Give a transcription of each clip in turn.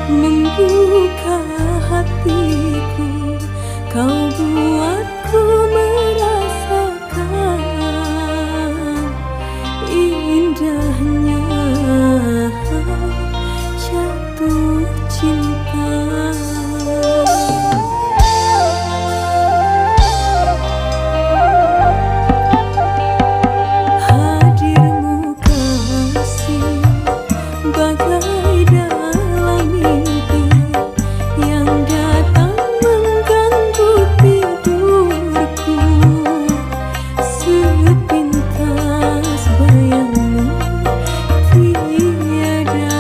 membuka hatiku, kau buatku merasakan indahnya jatuh cinta. Hadirmu kasih bagai dalam mimpi yang datang mengganggu tidurku. Sepintas bayangmu tiada.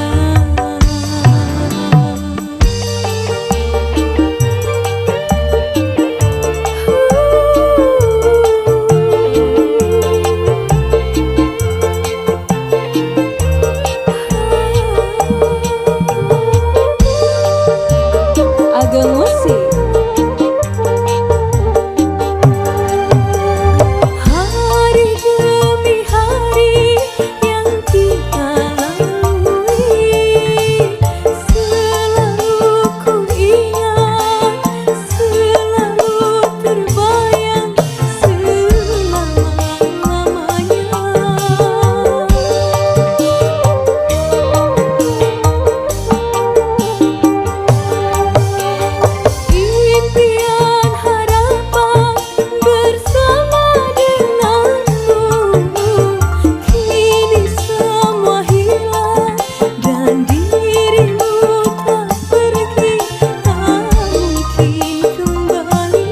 Ageng musik. Hari demi hari yang kita lalui, selalu ku ingat, selalu terbayang selama-lamanya. Impian harapan bersama denganmu, kini semua hilang dan dirimu tak pergi, tak mungkin kembali.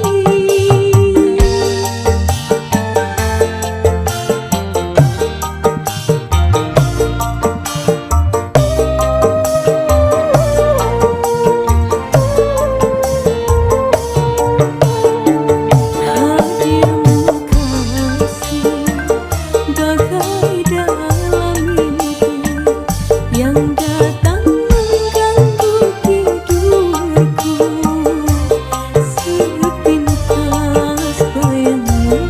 Hadirmu kasih bagai dalam mimpi yang datang mengganggu tidurku. Sepintas bayangmu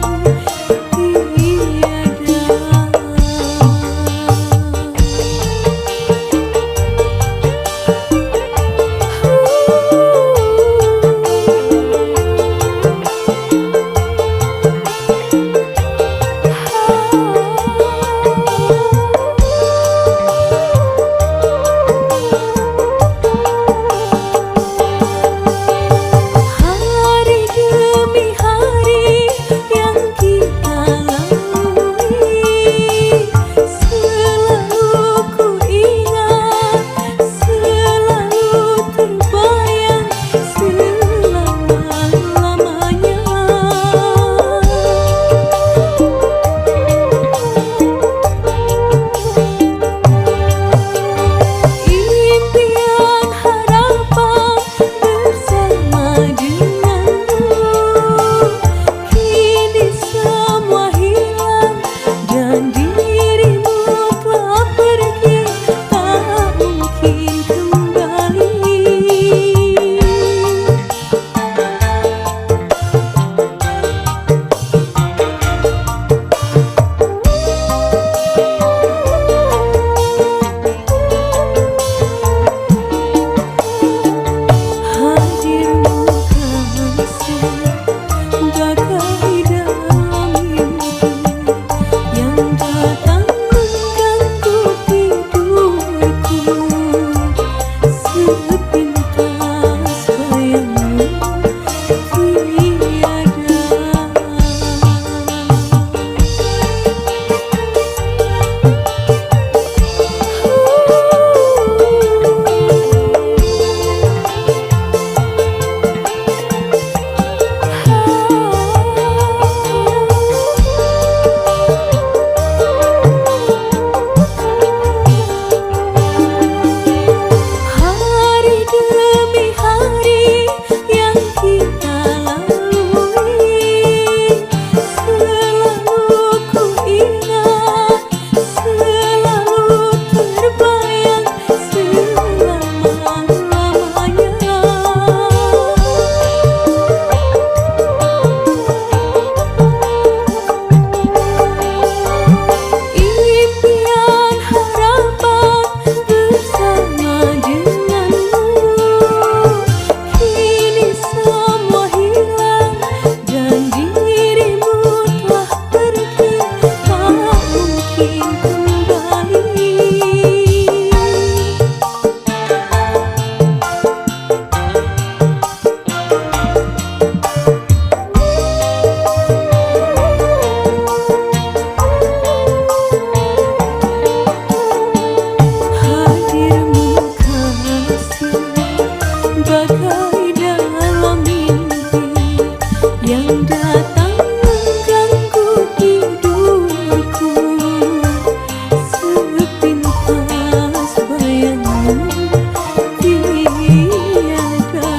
tiada. Hari demi hari yang kita lalui, selalu ku ingat, selalu terbayang selama-lamanya. Impian harapan bersama denganmu, kini semua hilang dan dirimu telah pergi, tak mungkin kembali. Hadirmu kasih bagai dalam mimpi yang datang mengganggu tidurku. Sepintas bayangmu tiada. Hari bagai dalam mimpi yang datang mengganggu tidurku. Sepintas bayangmu tiada.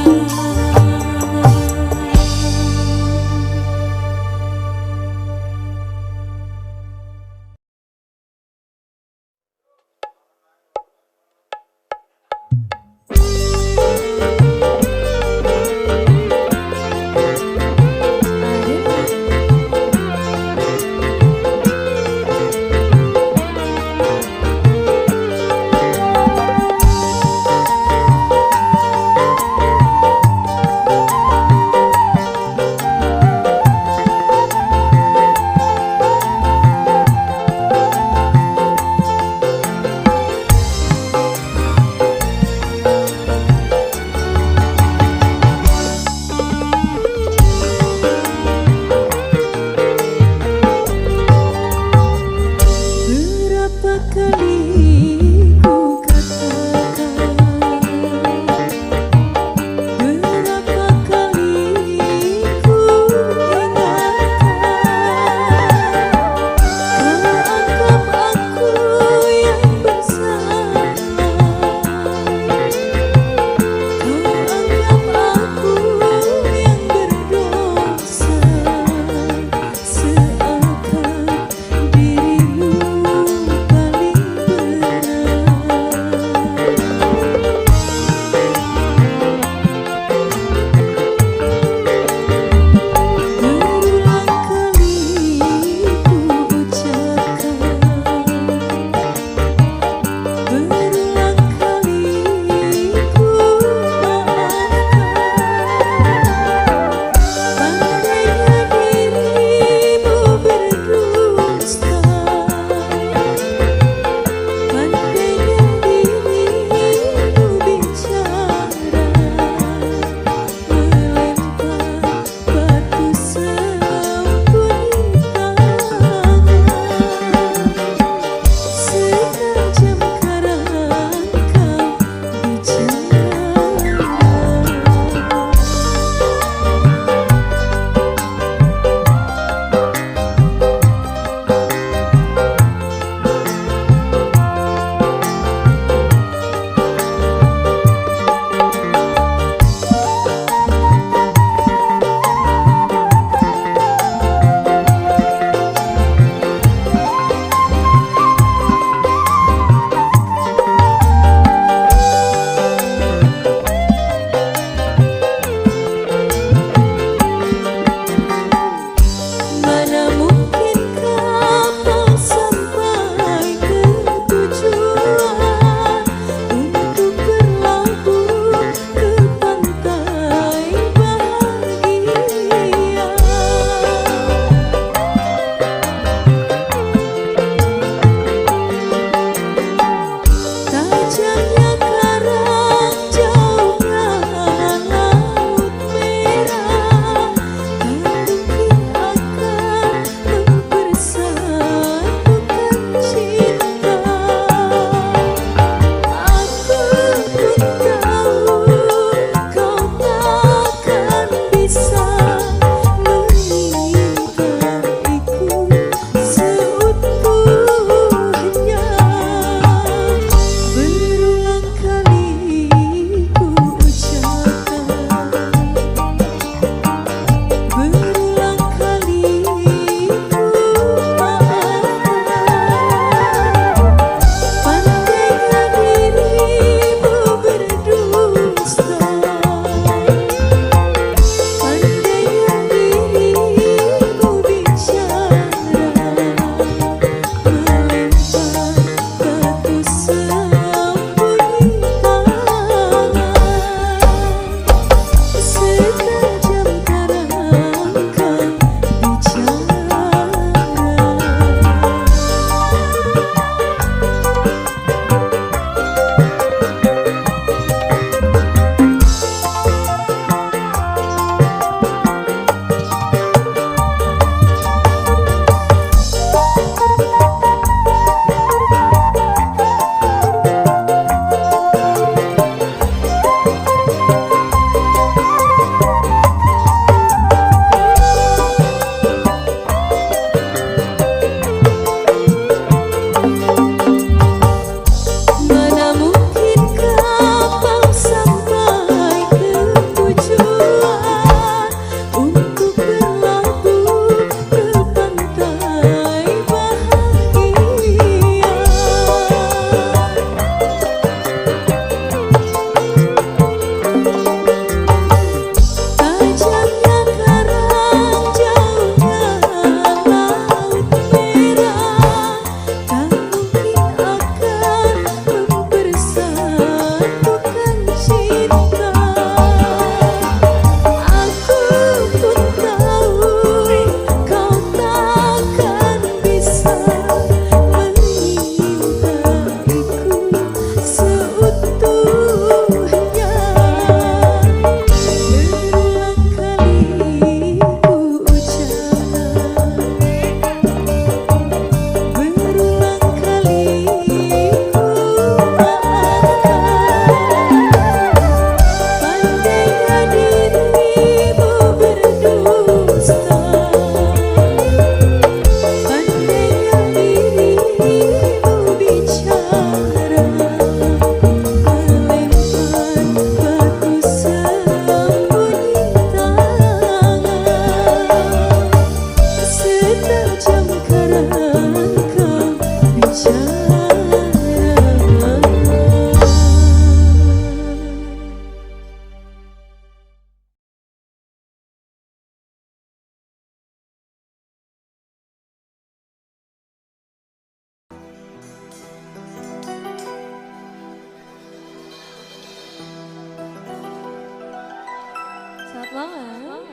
Selamat malam.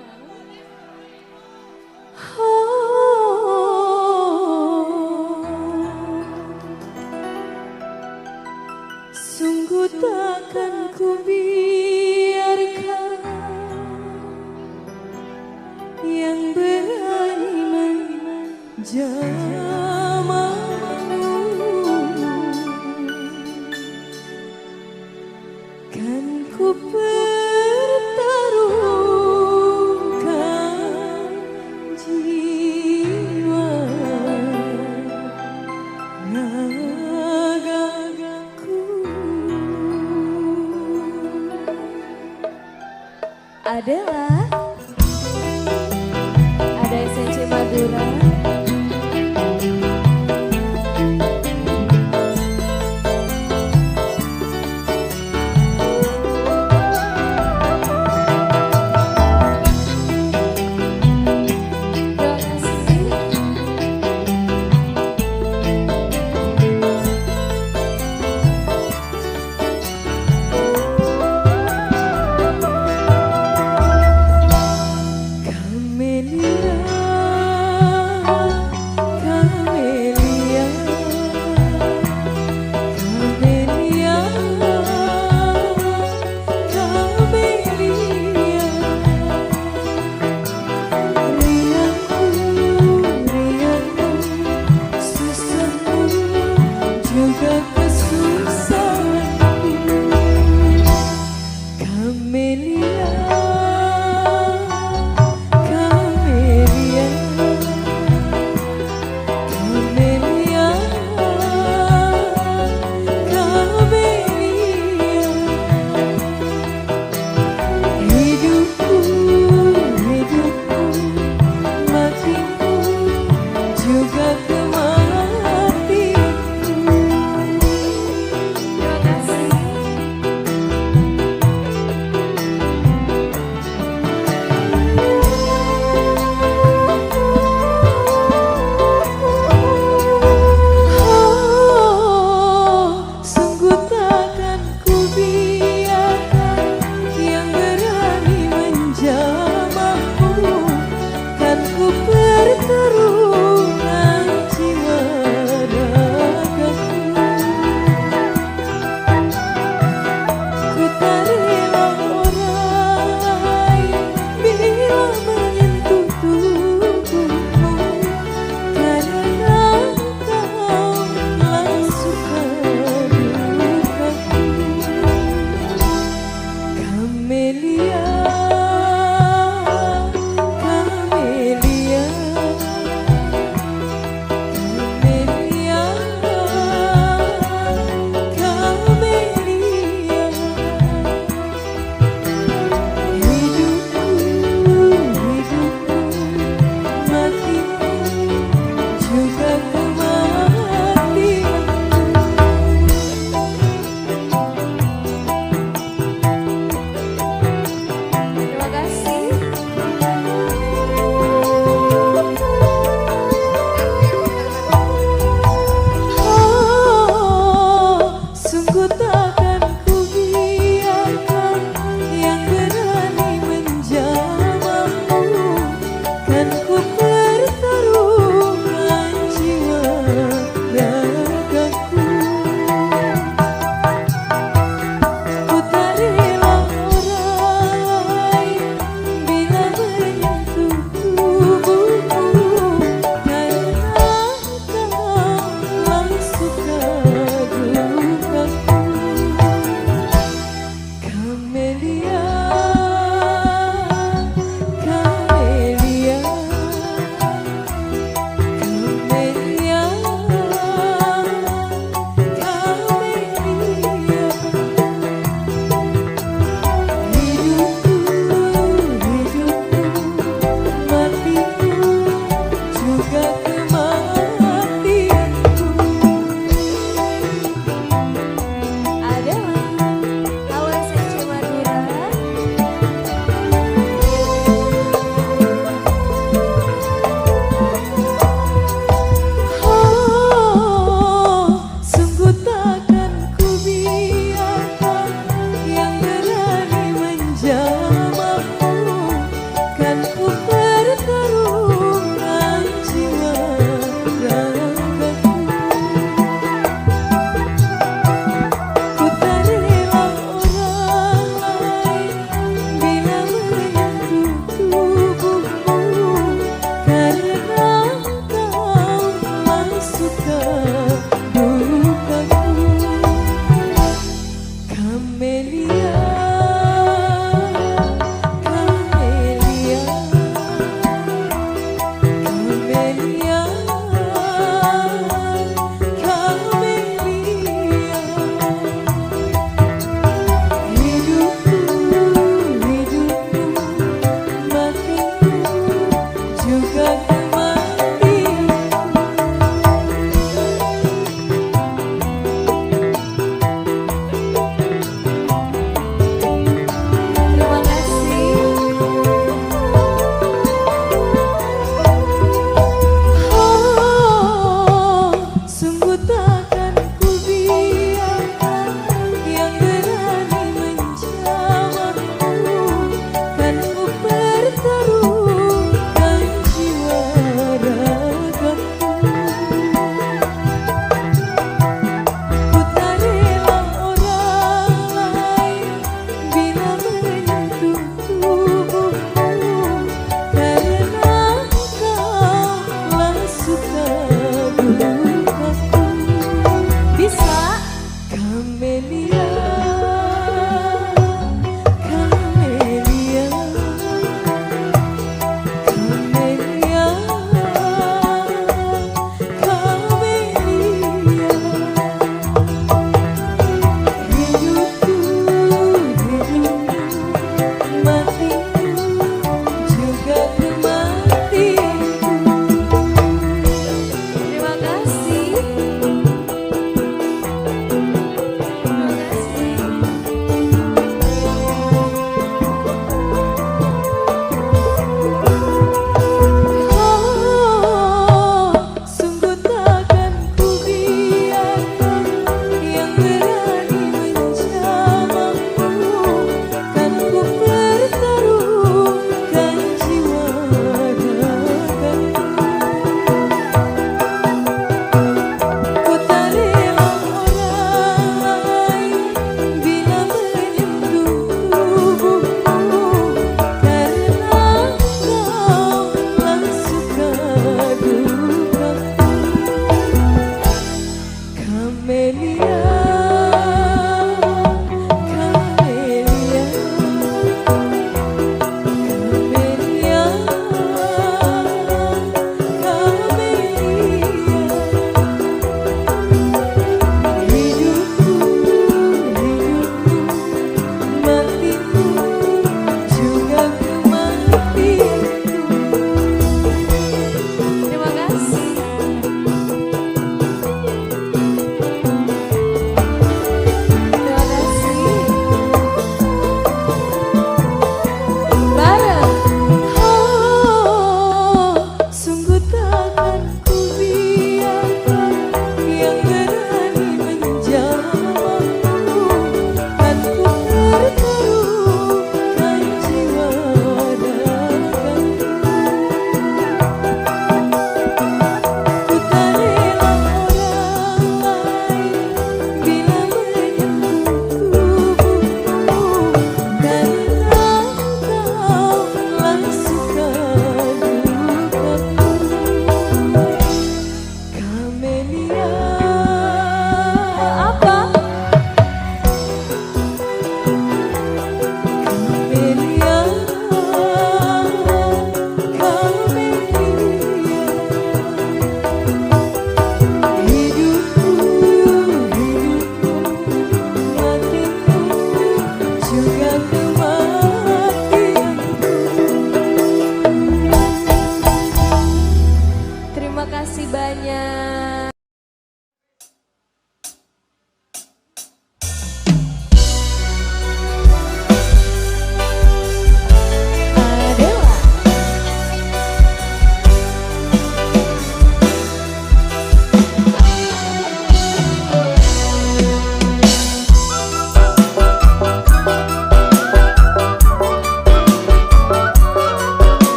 Sungguh takkan ku biarkan yang berani menjamahmu, kan ku pertaruhkan jiwa ragaku. Adalah ada SNC Madura.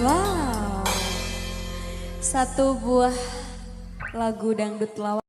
Wow, satu buah lagu dangdut lawas.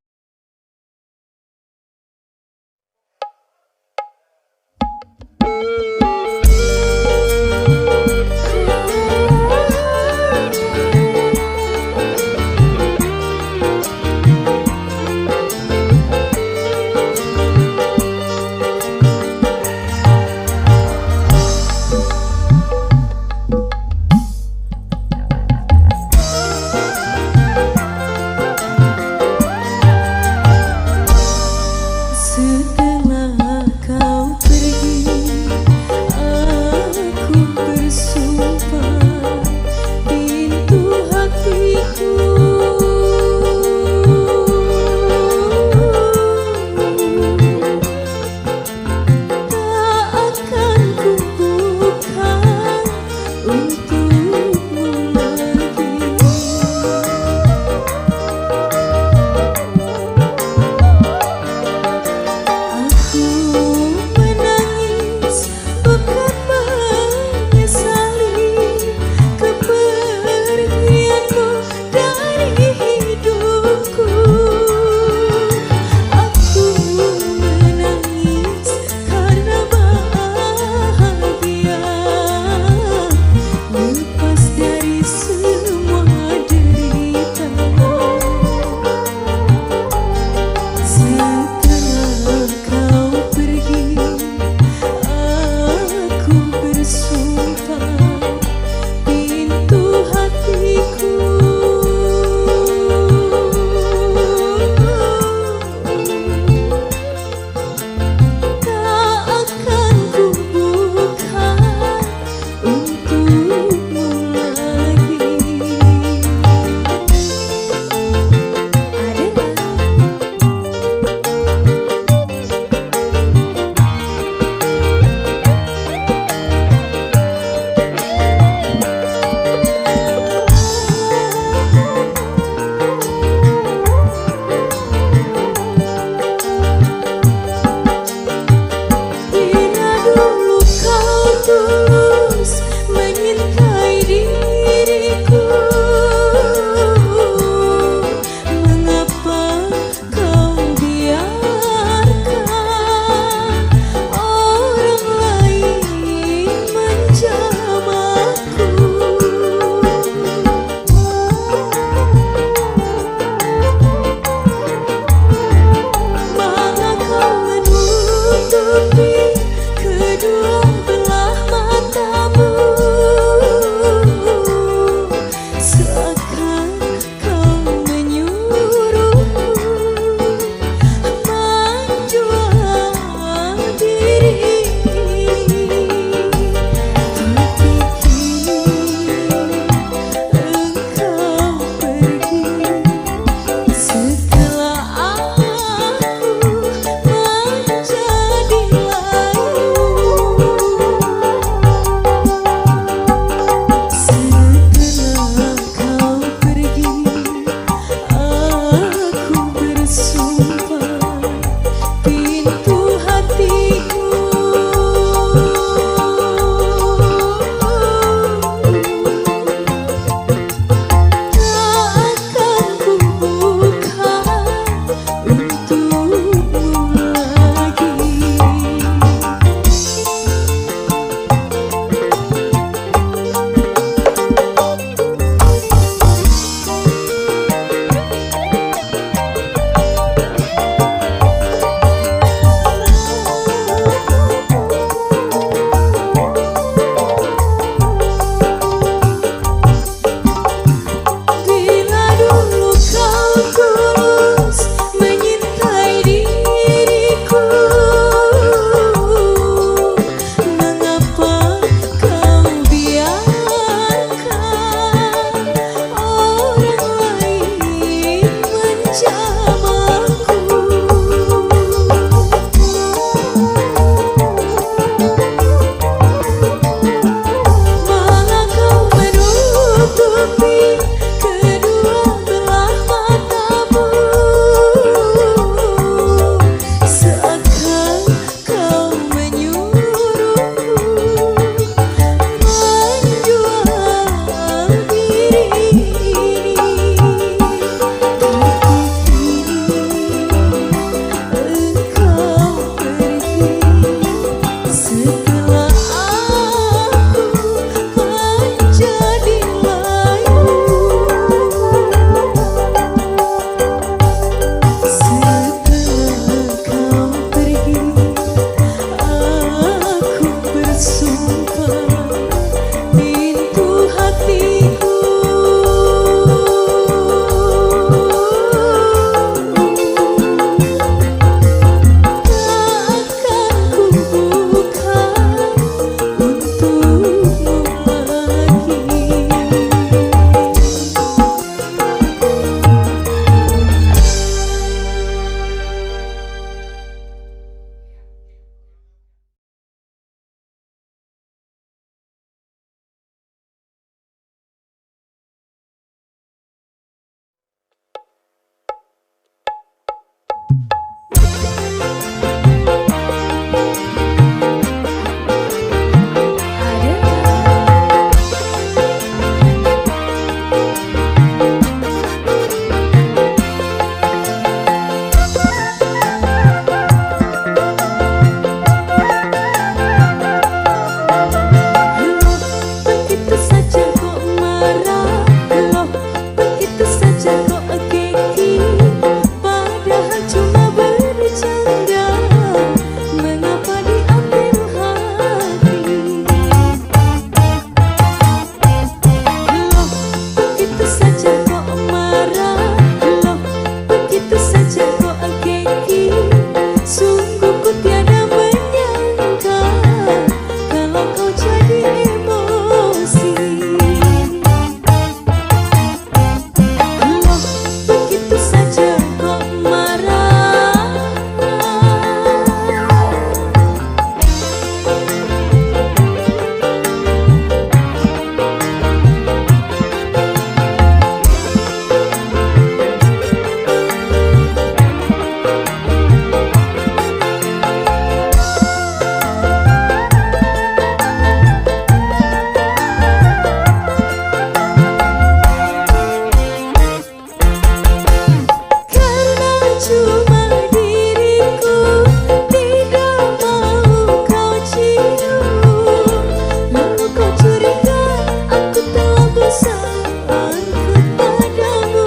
cuma diriku tidak mau kau cium. Lalu kau curiga aku telah bersangkut padamu.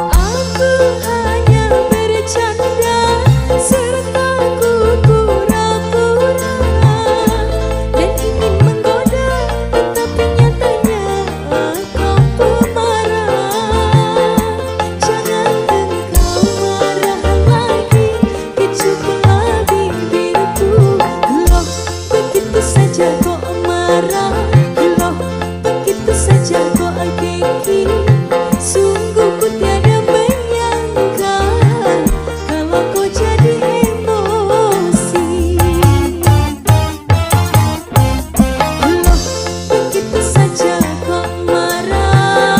Aku hanya bercanda serta ku pura-pura dan ingin menggoda, tetapi nyatanya kau pemarah. Jangan engkau marah lagi, kecuplah bibirku. Loh, begitu saja kok marah. Loh, begitu saja kok gengki. Sungguh ku tiada menyangka kalau kau jadi emosi. Loh, begitu saja kok marah.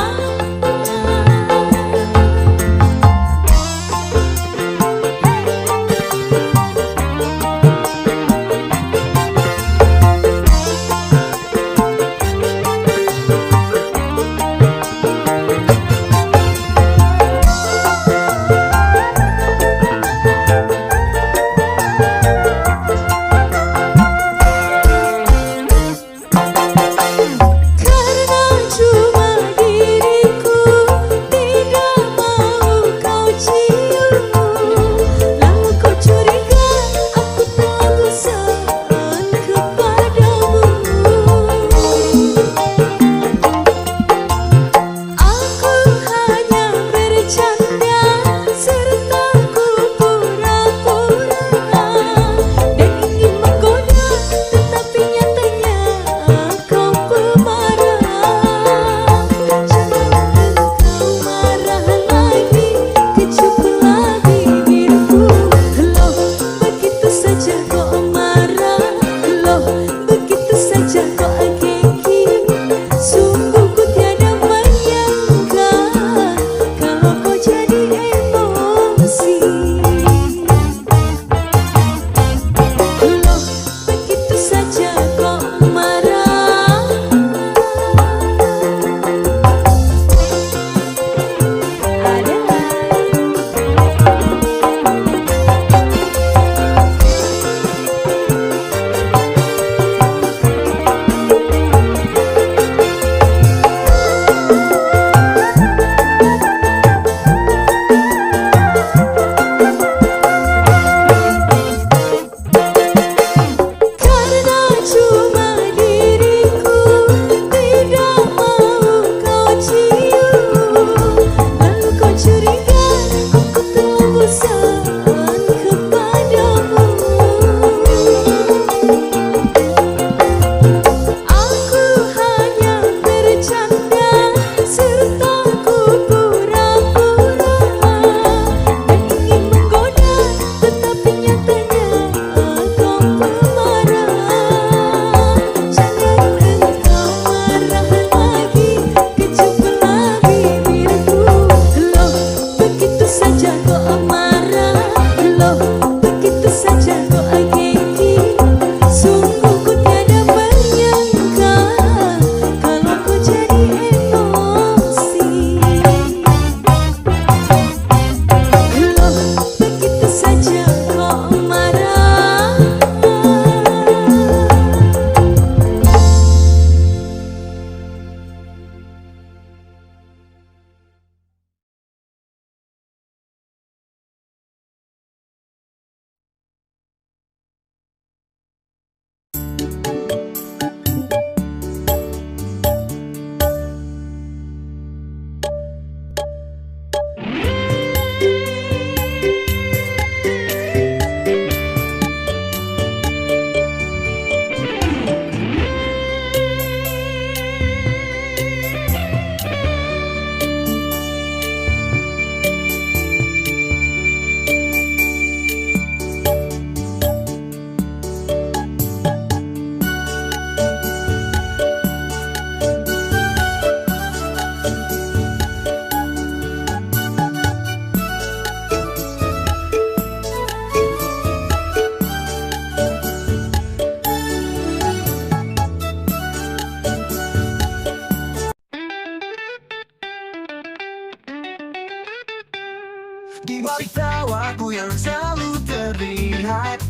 Di balik tawaku yang selalu terlihat,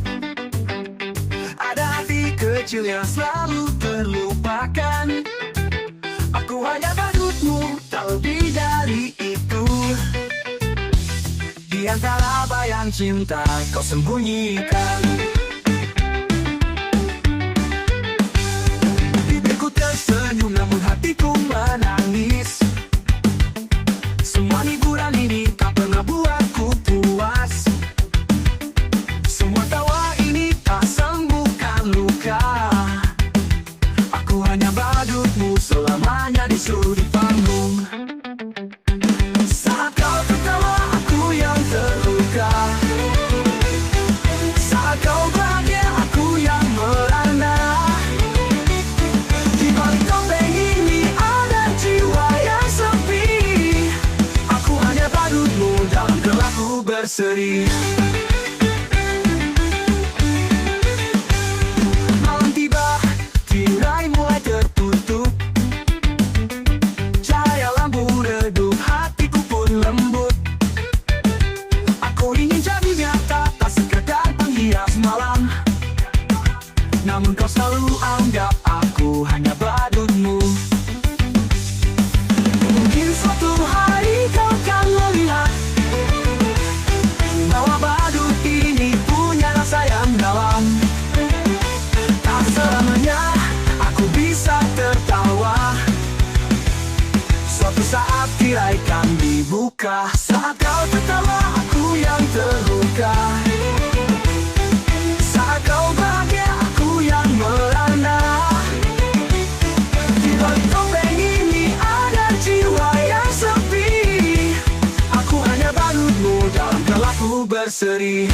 ada hati kecil yang selalu terlupakan. Aku hanya badutmu, tak lebih dari itu. Di antara bayang cinta kau sembunyikan. Bibirku tersenyum namun hatiku menangis. Semua hiburan ini tak pernah buatku puas. Semua tawa ini tak sembuhkan luka. Aku hanya badutmu selamanya di sudut panggung. Saat kau tertawa aku yang terluka. Saat kau bahagia aku yang merana. Di balik topeng ini ada jiwa yang sepi. Aku hanya badutmu dalam gelapku berseri. Malam tiba, tirai mulai tertutup. Cahaya lampu redup, hatiku pun lembut. Aku ingin jadi nyata, tak sekedar penghias malam. Namun kau selalu anggap aku hanya badutmu. Mungkin suatu hari kau akan melihat bahwa badut ini punya rasa yang dalam. Tak selamanya aku bisa tertawa. Suatu saat tirai kan dibuka. Saat kau tertawa aku yang terluka. Saat kau bahagia aku yang merana. Di balik topeng ini ada jiwa yang sepi. Aku hanya badutmu dalam gelapku berseri.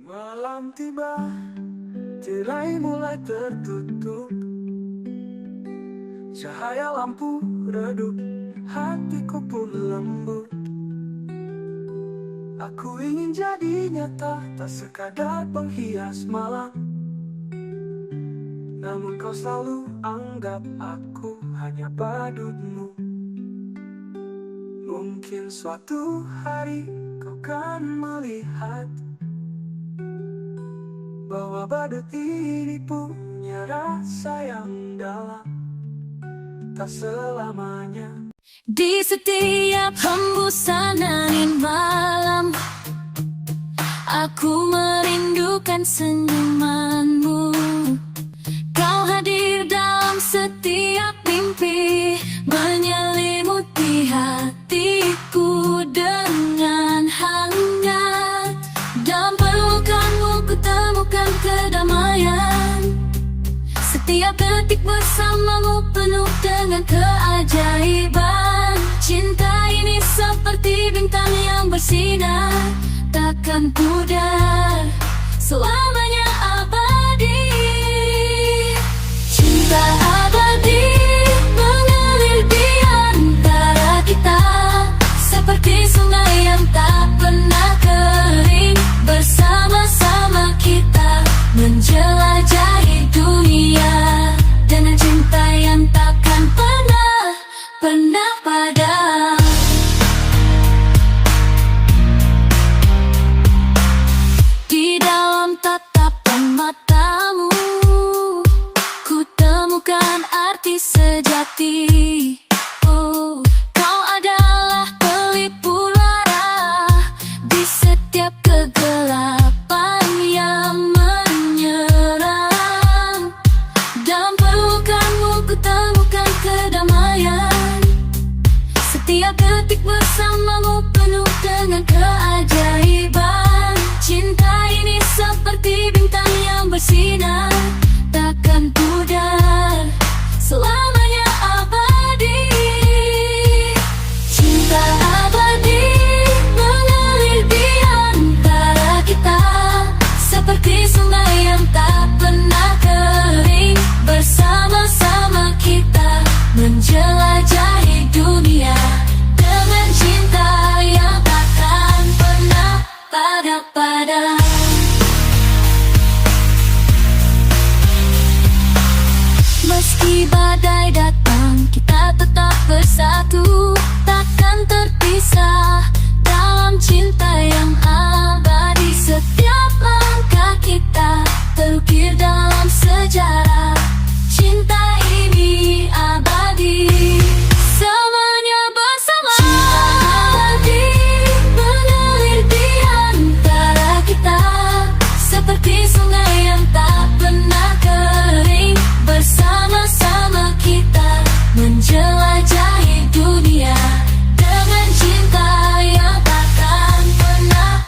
Malam tiba, tirai mulai tertutup. Cahaya lampu redup, hatiku pun lembut. Aku ingin jadi nyata, tak sekadar penghias malam. Namun kau selalu anggap aku hanya badutmu. Mungkin suatu hari kau kan melihat bahwa badut ini punya rasa yang dalam. Tak selamanya. Di setiap hembusan angin malam, aku merindukan senyumanmu. Kau hadir dalam setiap mimpi, menyelimuti hatiku dengan hangat. Dalam pelukanmu kutemukan kedamaian. Setiap detik bersamamu penuh dengan keajaiban. Cinta ini seperti bintang yang bersinar, takkan pudar, selamanya abadi. Cinta abadi mengalir di antara kita, seperti sungai yang tak pernah kering. Bersama-sama kita menjelajahi dunia dengan cinta yang takkan pernah padam. Di dalam tatapan matamu ku temukan arti sejati. Oh, kau adalah pelipur lara di setiap kegelapan yang menyerang. Dalam pelukanmu ku temukan kedamaian. Setiap detik bersamamu penuh dengan keajaiban. Cinta ini seperti bintang yang bersinar, takkan pudar, selamanya abadi. Cinta abadi mengalir di antara kita, pada. Meski badai datang, kita tetap bersatu, takkan terpisah dalam cinta yang abadi. Setiap langkah kita terukir dalam sejarah, cinta ini abadi. Semuanya bersama, cinta abadi mengalir di antara kita, seperti sungai yang tak pernah kering. Bersama-sama kita menjelajahi dunia dengan cinta yang takkan pernah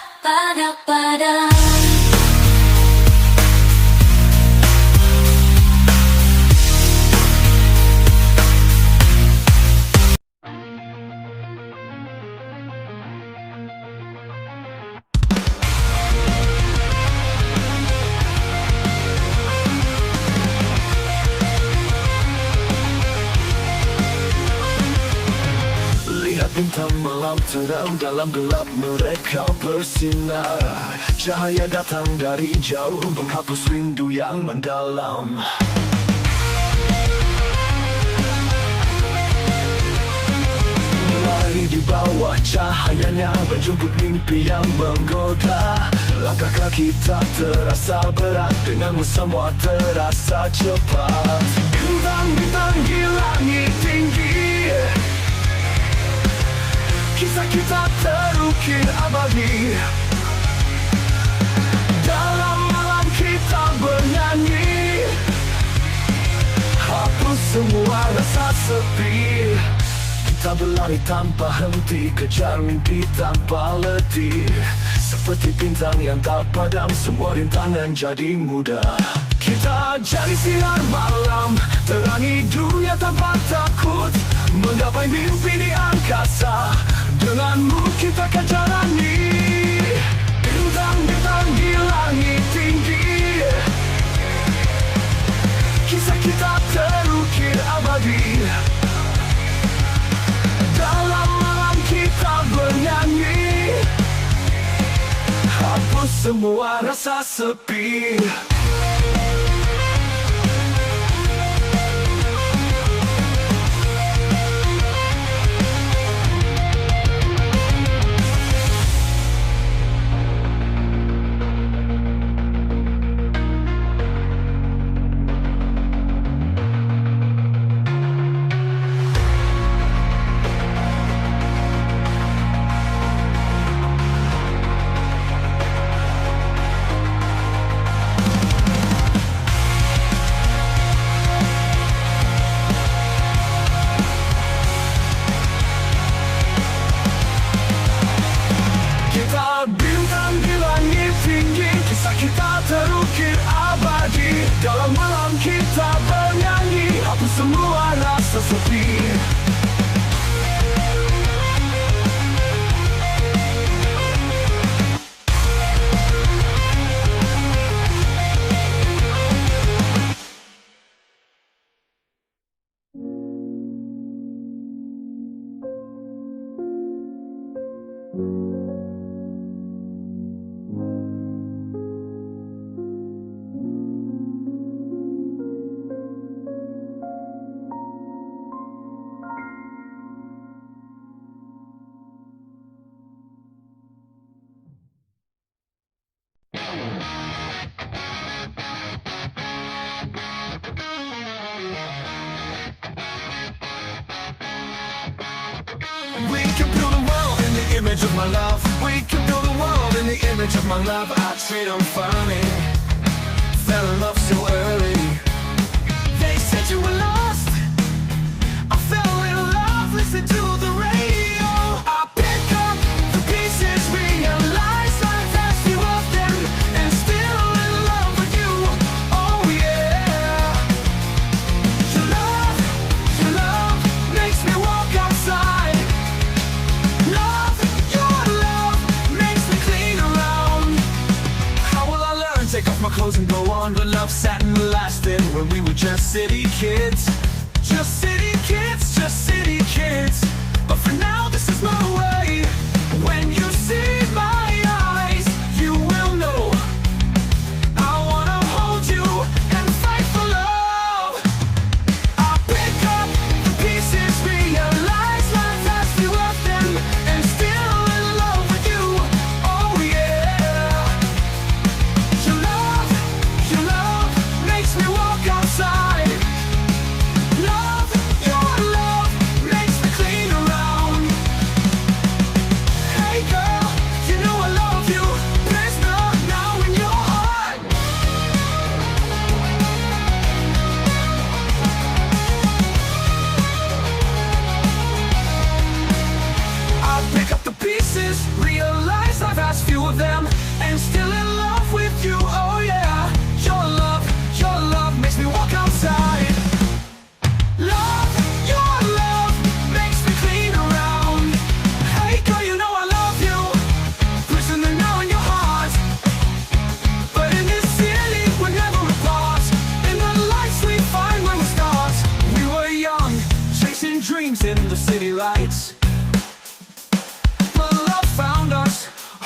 pada. Bintang malam terang, dalam gelap mereka bersinar. Cahaya datang dari jauh, menghapus rindu yang mendalam. Lari di bawah cahayanya, berjemput mimpi yang menggoda. Langkah kaki tak terasa berat, denganmu semua terasa cepat. Bintang-bintang di langit tinggi, kisah kita terukir abadi. Dalam malam kita bernyanyi, hapus semua rasa sepi. Kita berlari tanpa henti, kejar mimpi tanpa letih. Seperti bintang yang tak padam, semua rintangan jadi mudah. Kita cari sinar malam, terangi dunia tanpa takut, menggapai mimpi di angkasa. Denganmu kita akan jalani. Bintang-bintang di langit tinggi, kisah kita terukir abadi. Dalam malam kita bernyanyi, hapus semua rasa sepi. Bintang di langit tinggi, kisah kita terukir abadi. Dalam malam kita bernyanyi, hapus semua rasa sepi. We can build a world in the image of my love. We can build a world in the image of my love. I treat them funny, fell in love so early. They said you were lost, I fell in love, listen to the radio. I pick up the pieces, realize I've asked you of them, and still in love with you. Oh yeah. Your love makes me walk outside. Your love makes me clean around. How will I learn? Take off my clothes and go on. But love sat and lasted when we were just city kids. Just city kids, just city kids. But for now this is my way. When you see my eyes, you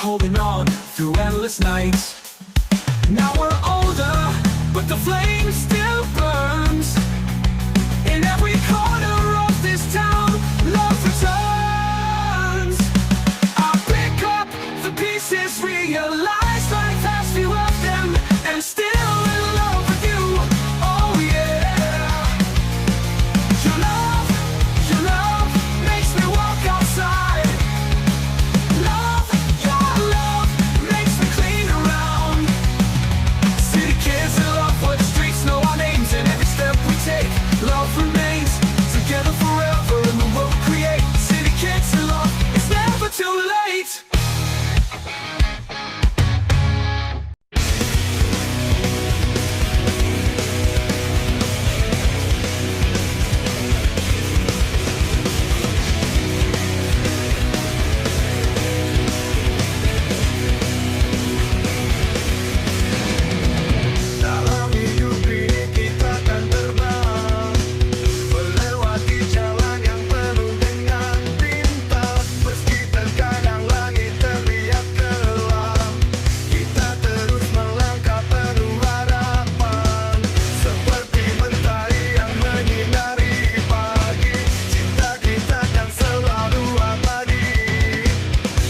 holding on through endless nights. Now we're older, but the flame still burns. In every corner of this town, love returns. I pick up the pieces, realize life has few of them, and still in love with you. Oh yeah. Your love makes me walk outside. Your love makes me clean around. City kids in love where the streets know our names, and every step we take, love remains. Together forever in the world we create. City kids in love, it's never too late. Dalam hidup ini kita akan terbang, melewati jalan yang penuh dengan bintang. Meski terkadang langit terlihat gelap, kita terus melangkah penuh harapan. Seperti mentari yang menyinari pagi, cinta kita akan selalu abadi.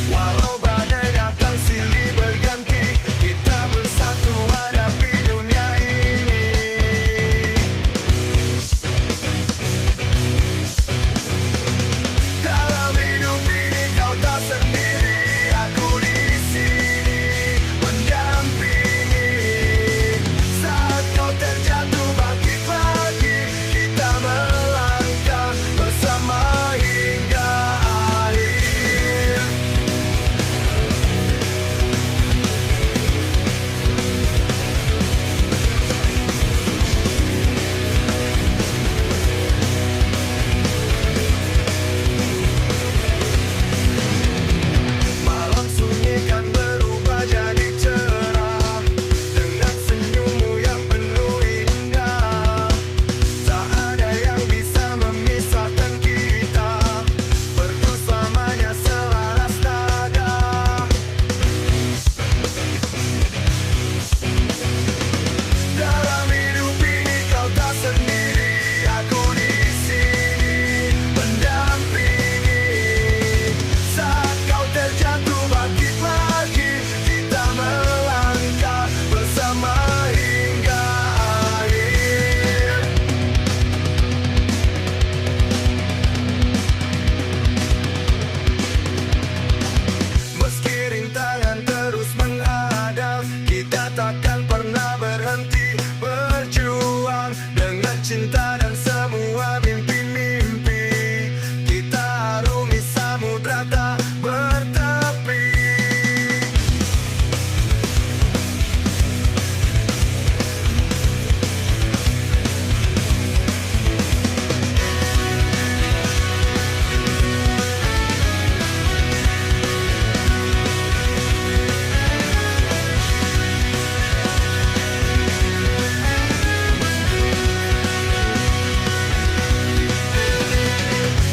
Walau badai datang silih berganti, kita bersatu hadapi dunia ini. Dalam hidup ini kau tak sendiri, aku di sini mendampingi. Saat kau terjatuh bangkit lagi, kita melangkah bersama hingga akhir. Malam sunyi kan berubah jadi cerah, dengan senyummu yang penuh indah. Tak ada yang bisa memisahkan kita, berdua selamanya selaras nada. Dalam hidup ini kau tak sendiri, aku di sini mendampingi. Saat kau terjatuh bangkit lagi, kita melangkah bersama hingga akhir. Meski rintangan terus menghadap, kita takkan pernah berhenti berjuang. Dengan cinta dan semua mimpi-mimpi, kita arungi samudra tak bertepi.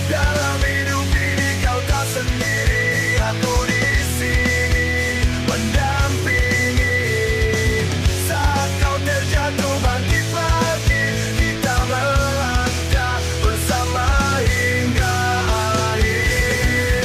Dalam hidup ini kau tak sendiri, aku di sini mendampingi. Saat kau terjatuh bangkit lagi, kita melangkah bersama hingga akhir.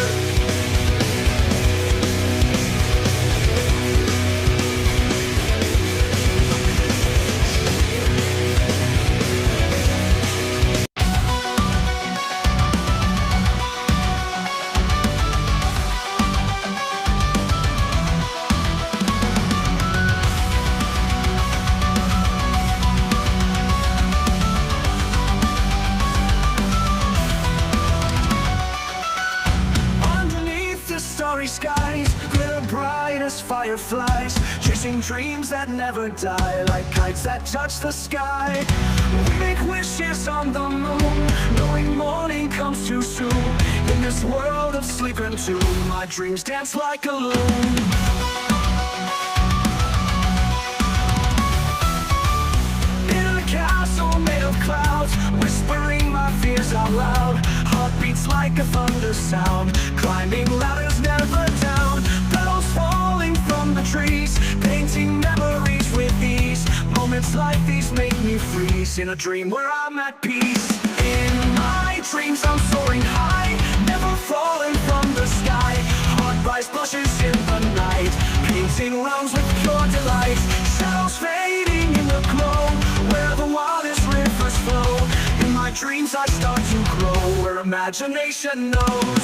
Underneath the starry skies, glitter bright as fireflies, chasing dreams that never die, like kites that touch the sky. We make wishes on the moon, knowing morning comes too soon. In this world of sleep and tune, my dreams dance like a loon. In a castle made of clouds, whispering my fears out loud. Heart beats like a thunder sound, climbing ladders never down. Petals fall moments like these make me freeze in a dream where I'm at peace. In my dreams I'm soaring high, never falling from the sky. Heart rise blushes in the night, painting realms with pure delight. Shadows fading in the glow, where the wildest rivers flow. In my dreams I start to grow, where imagination knows.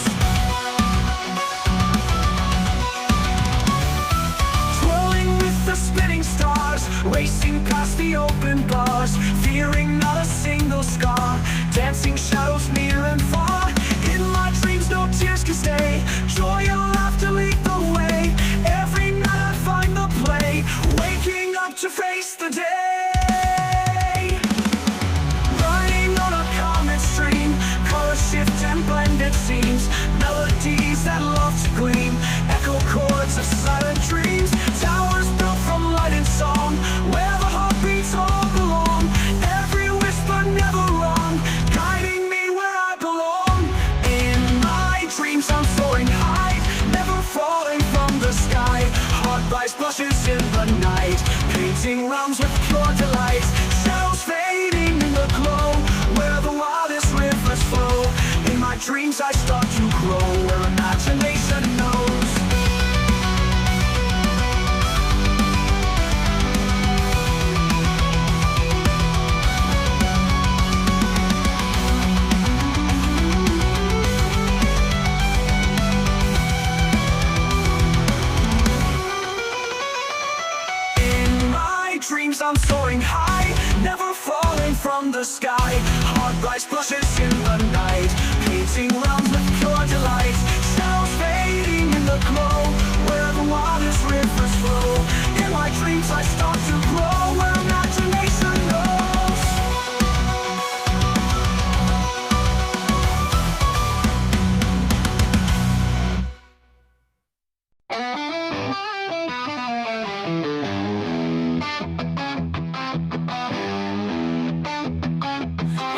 Twirling with the spinning stars, racing past the open bars, fearing not a single scar, dancing shadows near and far. In my dreams no tears can stay, joy and laughter lead the way. Every night I find the play, waking up to face the day. Riding on a comet stream, colors shift and blended scenes, melodies that love to gleam, echo chords of silent dreams. Towers built from light and song, where the heartbeats all belong. Every whisper never wrong, guiding me where I belong. In my dreams I'm soaring high, never falling from the sky. Heart rise blushes in the night, painting realms with pure delight. Shadows fading in the glow, where the wildest rivers flow. In my dreams I start to grow, where imagination knows. Dreams I'm soaring high, never falling from the sky. Heart rise blushes in the night, painting realms with pure delight. Shadows fading in the glow, where the wildest rivers flow. In my dreams I start to grow, where imagination knows.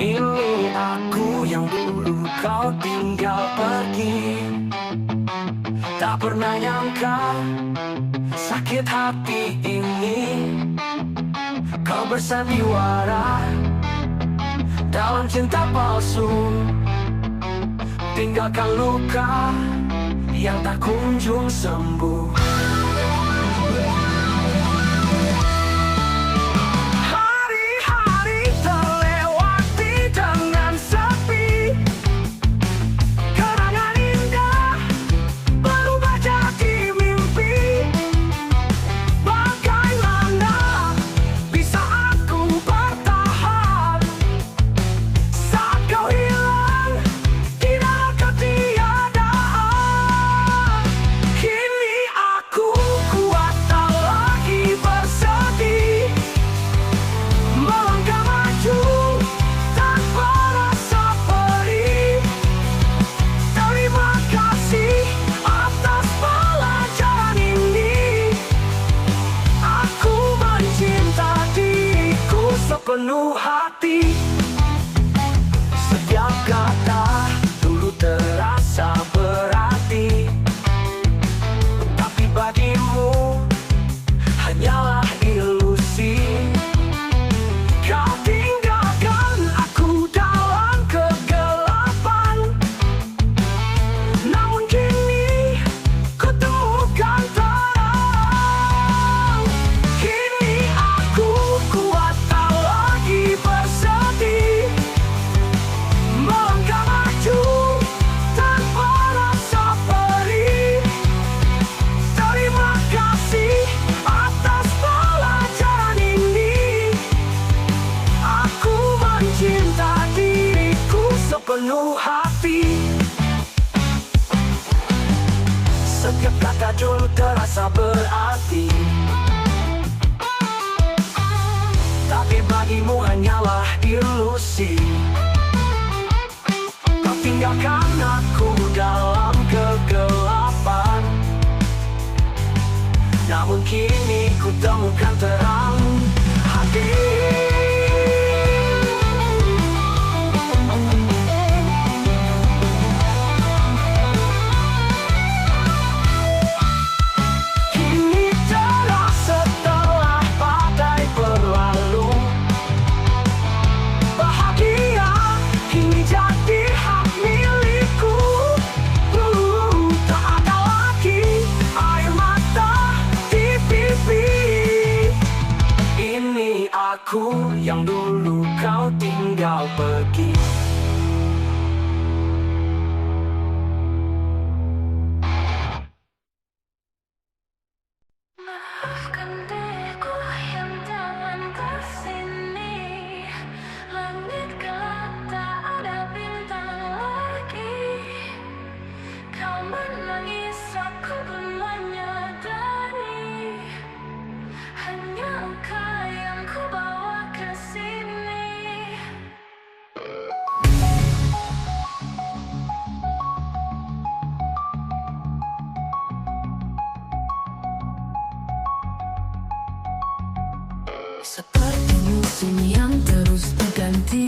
Ini aku yang dulu kau tinggal pergi. Tak pernah nyangka sakit hati ini. Kau bersandiwara dalam cinta palsu, tinggalkan luka yang tak kunjung sembuh. Penuh hati, setiap kata dulu terasa berarti, tapi bagimu hanyalah ilusi. Kau tinggalkan aku dalam kegelapan, namun kini ku temukan terang. Kini aku kuat bersedih, melangkah maju tanpa rasa perih. Terima kasih atas pelajaran ini. Aku mencinta diriku sepenuh hati. Setiap kata dulu terasa berarti, tapi bagimu hanyalah ilusi. Kau tinggalkan aku dalam kegelapan, namun kini ku temukan terang hati. Kini cerah setelah badai berlalu, Maafkan diriku yang dalam kesini. Langit gelap tak ada bintang lagi. Kau menangis aku pun menyadari. Hanya engkau yang ku bawa ke sini. Seperti musim yang terus berganti,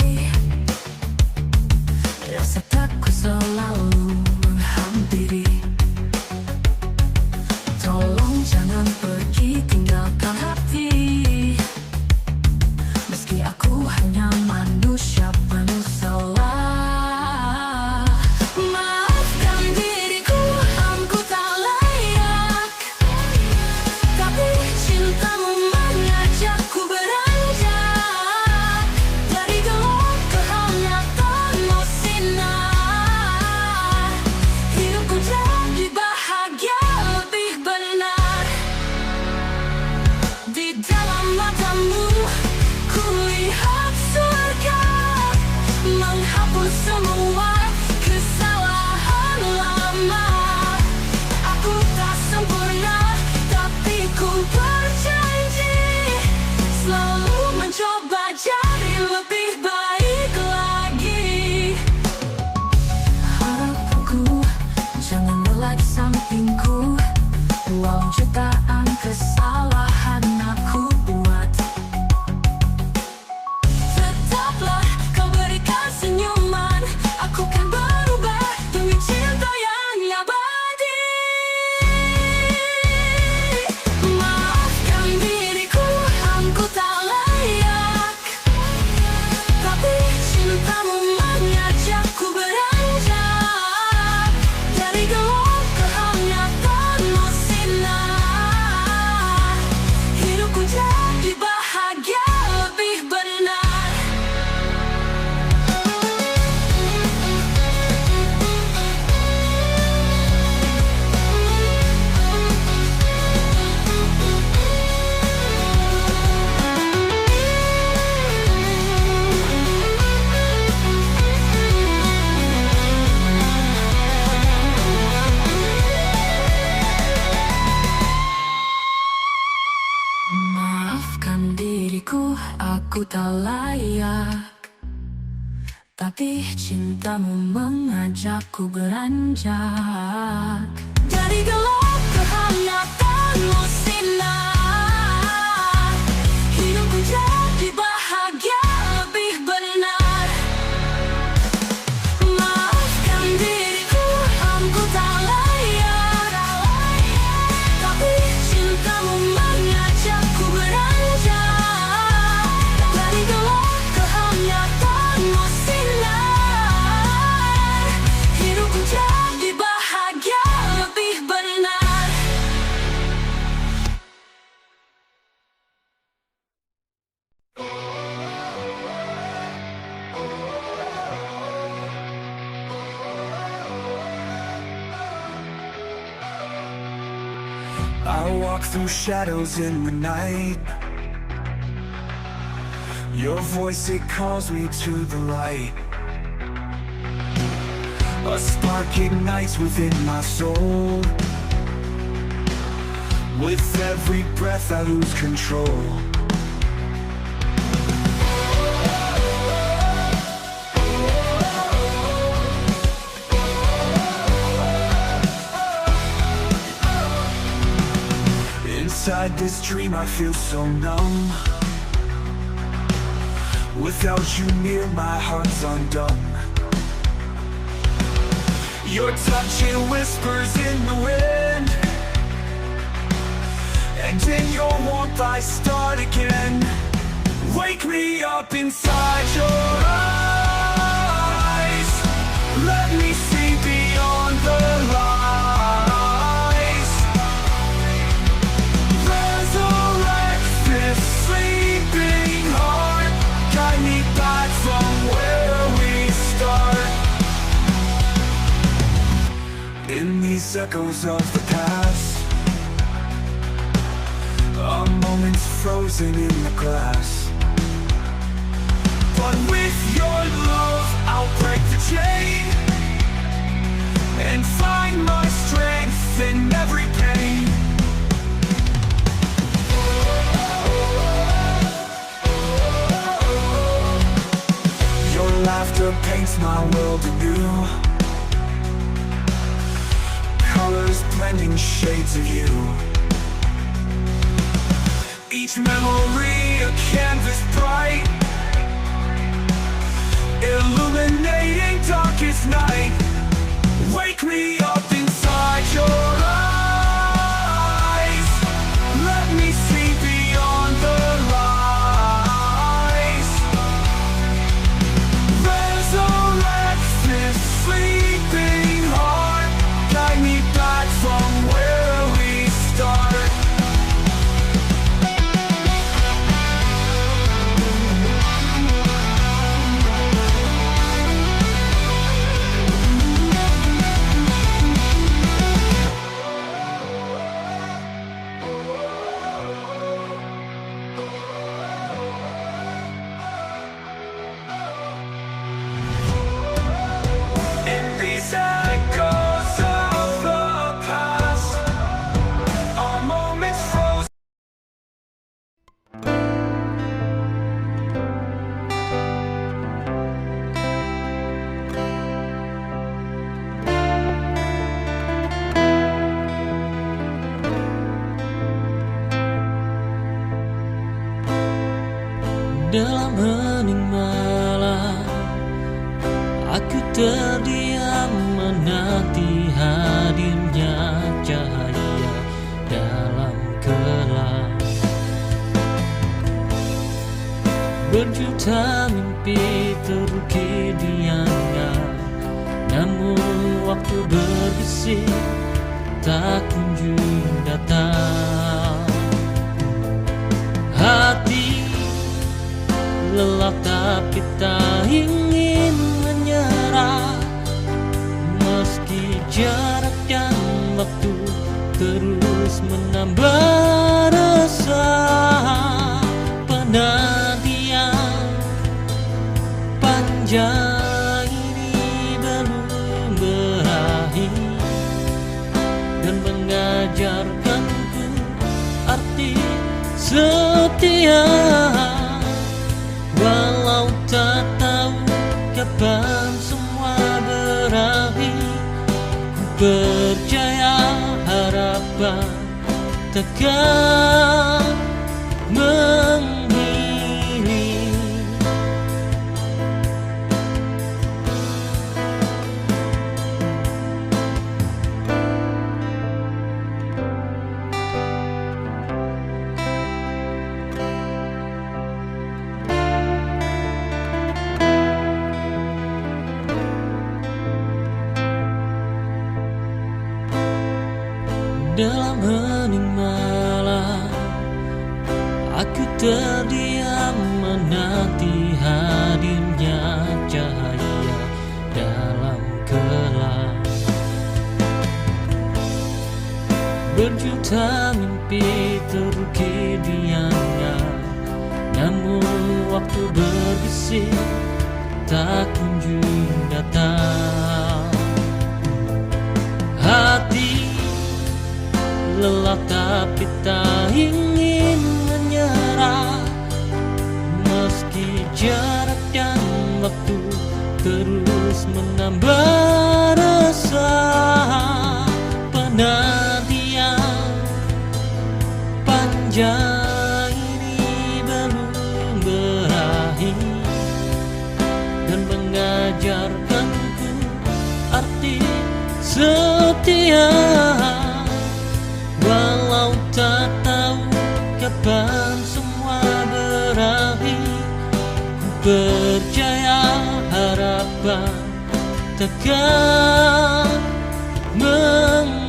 rasa takut selalu menghampiri. Tolong jangan pergi tinggalkan hati. Meski aku hanya manusia penuh salah. Maafkan diriku, aku tak layak. Tapi cintamu mengajakku beranjak. Dari gelap ke hanyatanmu sinar. Hidupku jadi bahagia lebih benar. Di dalam matamu ku lihat surga, menghapus semua kesalahan lama. Aku tak sempurna, tapi ku berjanji selalu mencoba jadi lebih baik lagi. Harapanku, jangan relak sampingku. Walau jutaan kesalahan aku buat, tetaplah kau berikan senyuman. Aku kan berubah demi cinta yang abadi. Maafkan diriku, aku tak layak. Tapi cintamu mengajakku beranjak. Dari gelap ke hanyatanmu sinar. Hidupku jadi bahagia lebih benar. Maafkan diriku, aku tak layak. Tapi cintamu mengajakku beranjak. Dari gelap ke hanyatanmu sinar. Hidupku jadi bahagia lebih benar. Maafkan diriku, aku tak layak. Tapi cintamu mengajakku beranjak. Dari gelap ke hanyatanmu sinar. Hidupku jadi bahagia lebih benar. I walk through shadows in the night. Your voice, it calls me to the light. A spark ignites within my soul. With every breath I lose control. Inside this dream I feel so numb. Without you near, my heart's undone. Your touch, it whispers in the wind, and in your warmth I start again. Wake me up inside your eyes. Let me see beyond the lies. Resurrect this sleeping heart. Guide me back from where we start. In these echoes of the past, frozen in the glass. But with your love, I'll break the chain and find my strength in every pain. Your laughter paints my world anew, colors blending shades of you. Each memory a canvas bright, illuminating darkest night. Wake me up inside your eyes. Let me see beyond the lies. Resurrect this sleeping heart. Guide me back from where we start. In these echoes of the past, our moments frozen. Dalam hening malam, aku terdiam menanti hadirnya cahaya dalam gelap. Berjuta mimpi terukir di angan, namun waktu berbisik tak kunjung datang. Hati lelah tapi tak ingin menyerah, meski jarak dan waktu terus menambah resah. Penantian panjang ini belum berakhir dan mengajarkanku arti setia. Walau tak tahu kapan semua berakhir, ku percaya harapan takkan menghilang. Dalam hening malam, aku terdiam menanti hadirnya cahaya dalam gelap. Berjuta mimpi terukir di angan, namun waktu berbisik tak kunjung datang. Hati lelah tapi tak ingin menyerah, meski jarak dan waktu terus menambah resah. Penantian panjang ini belum berakhir dan mengajarkanku arti setia. Walau tak tahu kapan semua berakhir, ku percaya harapan takkan menghilang.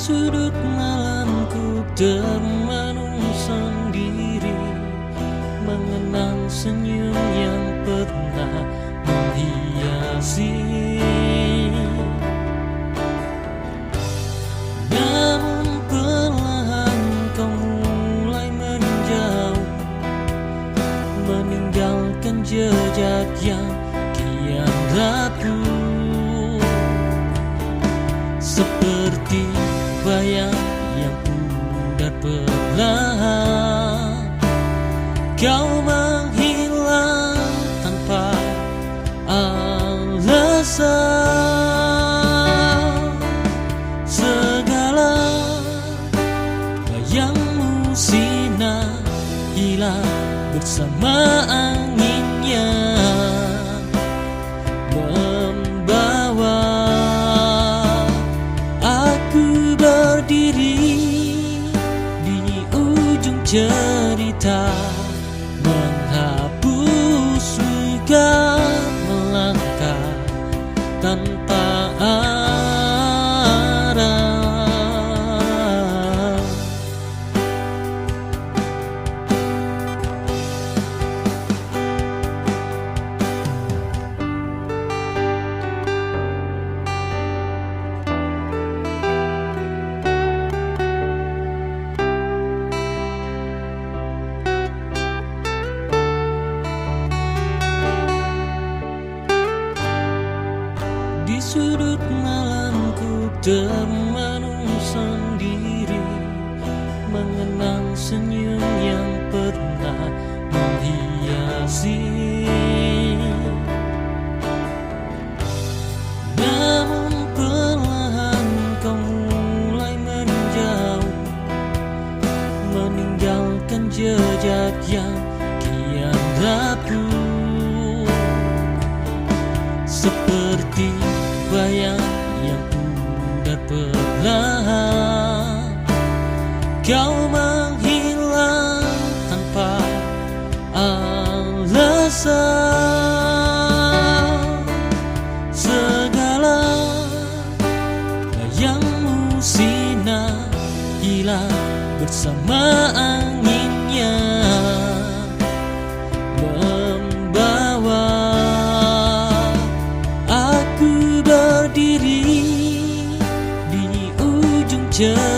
sudut malamku termenung sendiri, mengenang senyum yang pernah menghiasi. Namun perlahan kau mulai menjauh, meninggalkan jejak yang kian rapuh, seperti bayang yang pudar perlahan. Kau menghilang tanpa alasan. Segala bayangmu sina hilang bersama anginnya, membawa aku berdiri di ujung cerita, menghapus luka, melangkah tanpa arah. Di sudut malamku termenung sendiri, mengenang senyum yang pernah menghiasi. Namun perlahan kau mulai menjauh, meninggalkan jejak yang kian rapuh, seperti bayang yang pudar perlahan. Kau menghilang tanpa alasan. Segala bayangmu sina hilang bersama anginnya, membawa aku berdiri di ujung cerita,